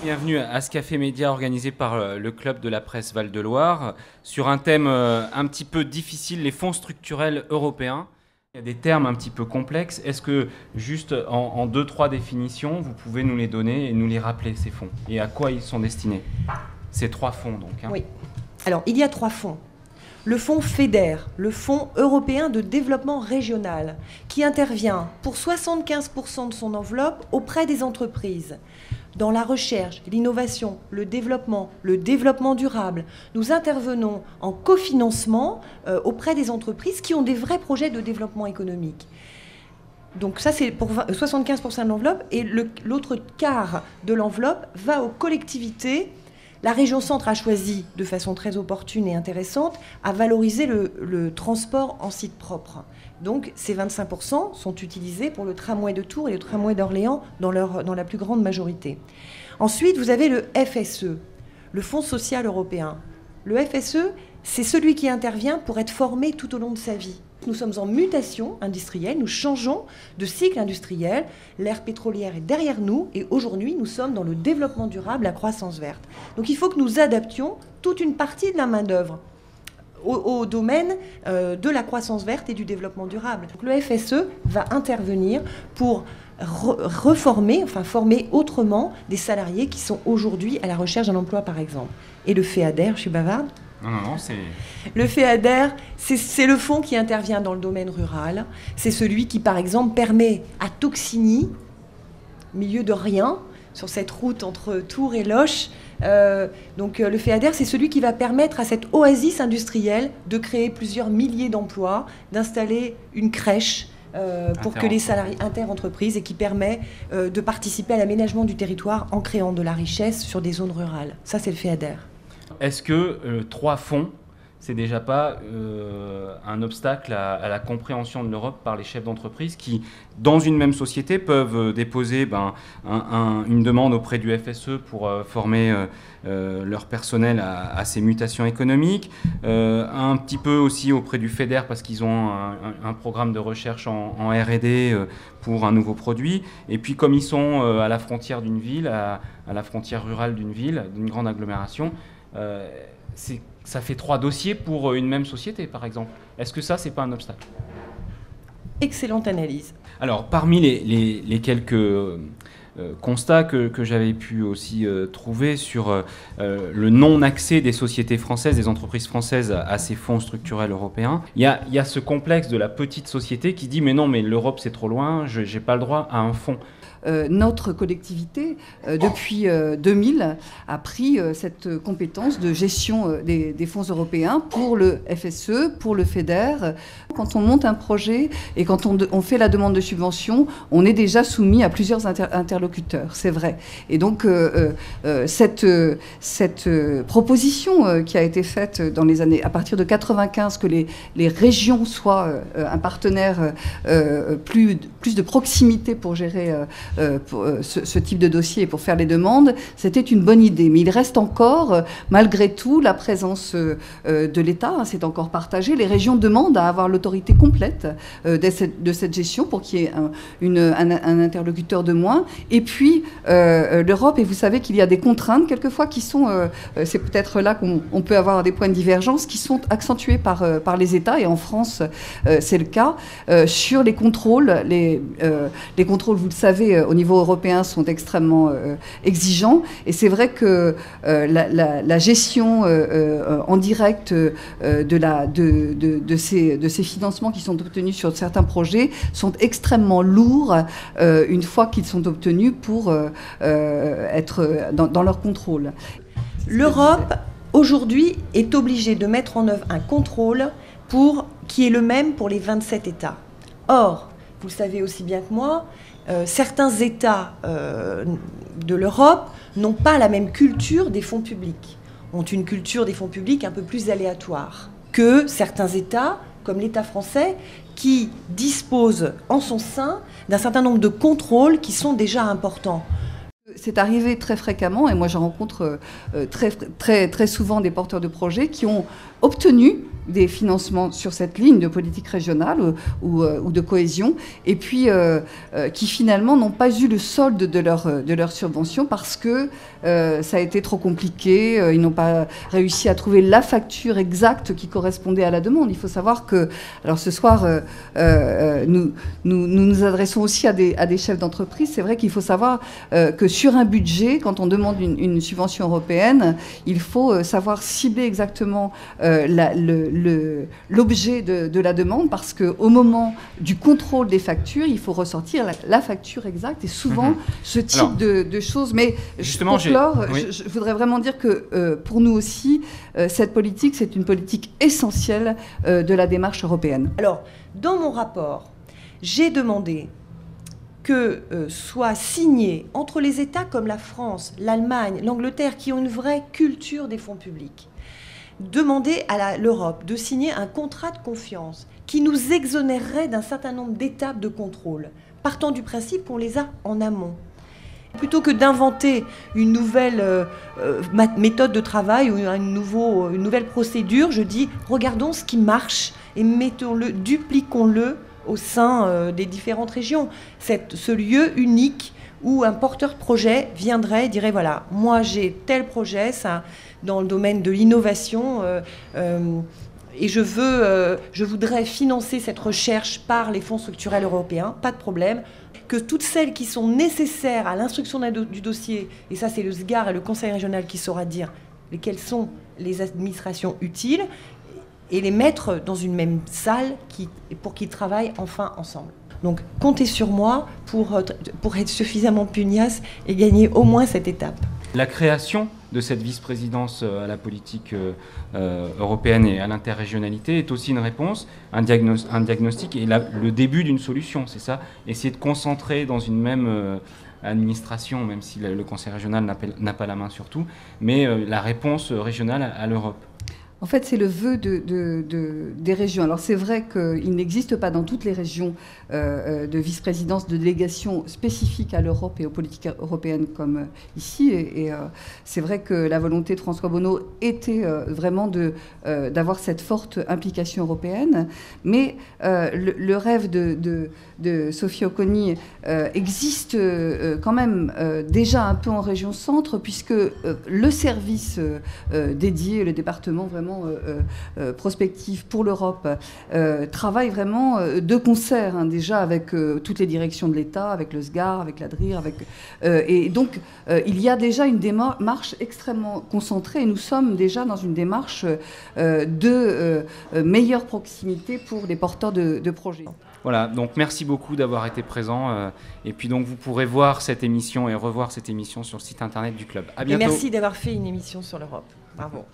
Bienvenue à ce Café Média organisé par le Club de la Presse Val-de-Loire sur un thème un petit peu difficile, les fonds structurels européens. Il y a des termes un petit peu complexes. Est-ce que juste en 2-3 définitions, vous pouvez nous les donner et nous les rappeler, ces fonds, et à quoi ils sont destinés? Ces 3 fonds donc. Oui. Alors, il y a 3 fonds. Le fonds FEDER, le Fonds européen de développement régional, qui intervient pour 75% de son enveloppe auprès des entreprises. Dans la recherche, l'innovation, le développement durable, nous intervenons en cofinancement auprès des entreprises qui ont des vrais projets de développement économique. Donc ça, c'est pour 75% de l'enveloppe. Et l'autre quart de l'enveloppe va aux collectivités. La région Centre a choisi, de façon très opportune et intéressante, à valoriser le transport en site propre. Donc ces 25% sont utilisés pour le tramway de Tours et le tramway d'Orléans dans la plus grande majorité. Ensuite, vous avez le FSE, le Fonds social européen. Le FSE, c'est celui qui intervient pour être formé tout au long de sa vie. Nous sommes en mutation industrielle, nous changeons de cycle industriel, l'ère pétrolière est derrière nous et aujourd'hui nous sommes dans le développement durable, la croissance verte. Donc il faut que nous adaptions toute une partie de la main-d'œuvre au domaine de la croissance verte et du développement durable. Donc le FSE va intervenir pour former autrement des salariés qui sont aujourd'hui à la recherche d'un emploi par exemple. Et le FEADER, je suis bavarde ? Non, c'est... Le FEADER, c'est le fonds qui intervient dans le domaine rural. C'est celui qui, par exemple, permet à Toxigny, milieu de rien, sur cette route entre Tours et Loches, le FEADER, c'est celui qui va permettre à cette oasis industrielle de créer plusieurs milliers d'emplois, d'installer une crèche pour que les salariés inter-entreprises et qui permet de participer à l'aménagement du territoire en créant de la richesse sur des zones rurales. Ça, c'est le FEADER. Est-ce que 3 fonds, c'est déjà pas un obstacle à la compréhension de l'Europe par les chefs d'entreprise qui, dans une même société, peuvent déposer une demande auprès du FSE pour former leur personnel à ces mutations économiques, un petit peu aussi auprès du FEDER parce qu'ils ont un programme de recherche en R&D pour un nouveau produit, et puis comme ils sont à la frontière d'une ville, à la frontière rurale d'une ville, d'une grande agglomération, ça fait 3 dossiers pour une même société, par exemple. Est-ce que ça, c'est pas un obstacle? Excellente analyse. Alors, parmi les quelques constats que j'avais pu aussi trouver sur le non-accès des sociétés françaises, des entreprises françaises à ces fonds structurels européens, il y a ce complexe de la petite société qui dit « mais non, mais l'Europe, c'est trop loin, je n'ai pas le droit à un fonds ». Notre collectivité, depuis 2000, a pris cette compétence de gestion des fonds européens pour le FSE, pour le FEDER. Quand on monte un projet et quand on fait la demande de subvention, on est déjà soumis à plusieurs interlocuteurs, c'est vrai. Et donc, cette proposition qui a été faite dans les années, à partir de 1995, que les régions soient un partenaire plus de proximité pour gérer ce type de dossier et pour faire les demandes, c'était une bonne idée. Mais il reste encore, malgré tout, la présence de l'État, c'est encore partagé. Les régions demandent à avoir l'autorité complète de cette gestion pour qu'il y ait un interlocuteur de moins. Et puis, l'Europe, et vous savez qu'il y a des contraintes, quelquefois, qui sont, c'est peut-être là qu'on peut avoir des points de divergence, qui sont accentués par les États, et en France, c'est le cas, sur les contrôles. Les contrôles, vous le savez, au niveau européen sont extrêmement exigeants, et c'est vrai que la gestion en direct de ces financements qui sont obtenus sur certains projets sont extrêmement lourds une fois qu'ils sont obtenus pour être dans leur contrôle. L'Europe, aujourd'hui, est obligée de mettre en œuvre un contrôle qui est le même pour les 27 États. Or, vous le savez aussi bien que moi, certains États de l'Europe n'ont pas la même culture des fonds publics, ont une culture des fonds publics un peu plus aléatoire que certains États, comme l'État français, qui dispose en son sein d'un certain nombre de contrôles qui sont déjà importants. C'est arrivé très fréquemment, et moi je rencontre très souvent des porteurs de projets qui ont obtenu des financements sur cette ligne de politique régionale ou de cohésion, et puis qui finalement n'ont pas eu le solde de leur subvention parce que ça a été trop compliqué, ils n'ont pas réussi à trouver la facture exacte qui correspondait à la demande. Il faut savoir que, alors ce soir, nous adressons aussi à des chefs d'entreprise. C'est vrai qu'il faut savoir que sur un budget, quand on demande une subvention européenne, il faut savoir cibler exactement l'objet de la demande, parce qu'au moment du contrôle des factures, il faut ressortir la facture exacte, et souvent ce type de choses. Mais justement, pour clore, je voudrais vraiment dire que pour nous aussi, cette politique, c'est une politique essentielle de la démarche européenne. Alors, dans mon rapport, j'ai demandé que soit signé entre les États comme la France, l'Allemagne, l'Angleterre, qui ont une vraie culture des fonds publics, demander à l'Europe de signer un contrat de confiance qui nous exonérerait d'un certain nombre d'étapes de contrôle, partant du principe qu'on les a en amont. Plutôt que d'inventer une nouvelle méthode de travail ou une nouvelle procédure, je dis regardons ce qui marche et mettons-le, dupliquons-le au sein des différentes régions. Ce lieu unique où un porteur projet viendrait et dirait voilà, moi j'ai tel projet, ça dans le domaine de l'innovation, et je voudrais financer cette recherche par les fonds structurels européens, pas de problème. Que toutes celles qui sont nécessaires à l'instruction du dossier, et ça c'est le SGAR et le Conseil régional qui saura dire quelles sont les administrations utiles, et les mettre dans une même salle pour qu'ils travaillent enfin ensemble. Donc comptez sur moi pour être suffisamment pugnace et gagner au moins cette étape. La création de cette vice-présidence à la politique européenne et à l'interrégionalité est aussi une réponse, un diagnostic et le début d'une solution, c'est ça. Essayer de concentrer dans une même administration, même si le Conseil régional n'a pas la main sur tout, mais la réponse régionale à l'Europe. En fait, c'est le vœu des régions. Alors, c'est vrai qu'il n'existe pas dans toutes les régions de vice-présidence, de délégation spécifique à l'Europe et aux politiques européennes comme ici. Et c'est vrai que la volonté de François Bonneau était vraiment d'avoir cette forte implication européenne. Mais le rêve de Sophie Auconie existe quand même déjà un peu en région centre, puisque le service dédié, le département vraiment prospectif pour l'Europe, travaille vraiment de concert, hein, déjà avec toutes les directions de l'État, avec le SGAR, avec la DRIR, et donc il y a déjà une démarche extrêmement concentrée, et nous sommes déjà dans une démarche de meilleure proximité pour les porteurs de projets. Voilà, donc merci beaucoup d'avoir été présent, et puis donc vous pourrez voir cette émission et revoir cette émission sur le site internet du club. À bientôt. Et merci d'avoir fait une émission sur l'Europe. Bravo.